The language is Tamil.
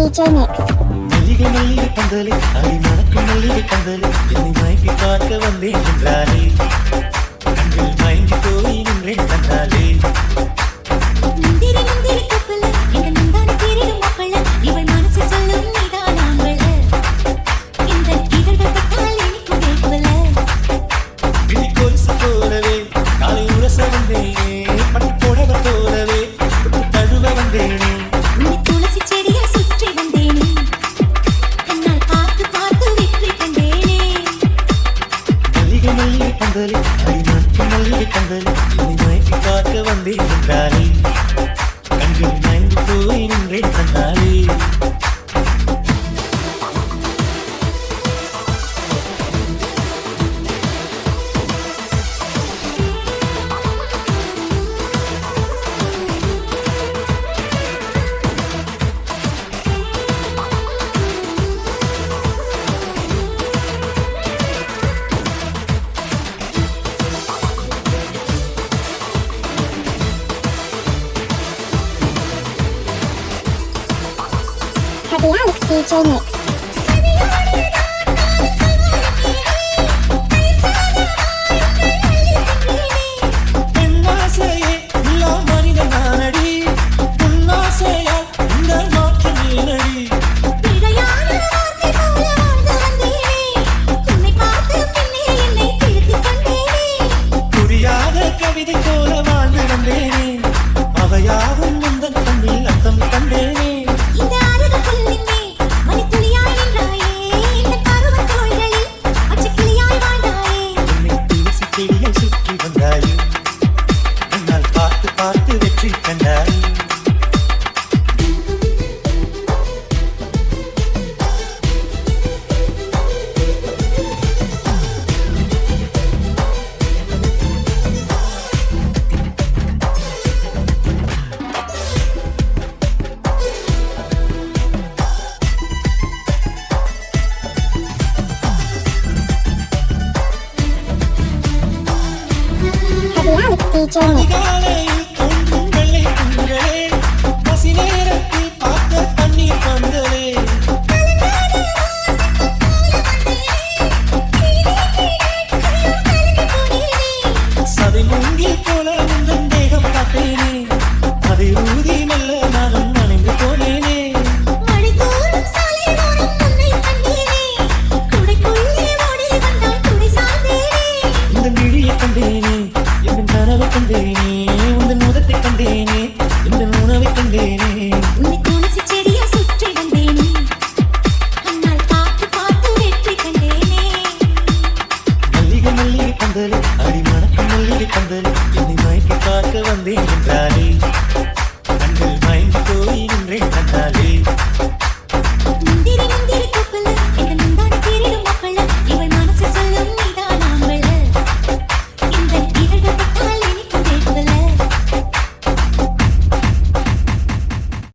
DJ Mix. மல்லிகை மல்லிகை பந்தலே அடி மணக்கும் மல்லிகை பந்தலே என்னை மயக்கி பார்க்க வந்தேன் என்றாலே கண்கள் மயங்கி போய் நின்றேன் கண்டாலே முந்திரி முந்திரி கப்பல இந்த நந்தான தேரிடும் மக்கள இவள் மனசு சொல்லும் நீதான் ஆம்பள இந்த இதழ்கள் பட்டால் எனக்கு வேகவல விழி கொலுசு போலவே காலை உரச வந்தேனே பட்டு போடவ போலவே தழுவ வந்தேனே உன்னை துளசி செடியை சுற்றி வந்தேனே கண்ணால் பார்த்து பார்த்து வெற்றி கண்டேனே மல்லிகை மல்லிகை பந்தலே அடி மணக்கும் மல்லிகை பந்தலே என்னை மயக்கி பார்க்க வந்தேன் என்றாலே கண்கள் மயங்கி போய் நின்றேன் கண்டாலே Heavy Alex DJ Mix. பெண்ணாசையே இல்லா மனிதன் நானடி புன்னாசையால் இந்த மாற்றம் ஏனடி பிழையான வார்த்தை போல வாழ்ந்து வந்தேனே உன்னை பார்த்து பின்னே என்னை பிடித்து கண்டேனே புரியாத கவிதை போல வாழ்ந்து வந்தேனே அவையாவும் முந்தன் கண்ணில் அர்த்தம் கண்டேனே இந்த அருகு புல்லின்மே மணித்துளியாய் நின்றாயே இந்த பருவத் தோள்களில் பச்சைக்கிளியாய் வாழ்ந்தாயே என்னை துளசி செடியை சுற்றி வந்தாயே என்னால் பார்த்து பார்த்து வெற்றி கண்டாயே Heavy Alex DJ Mix. அதிகாலை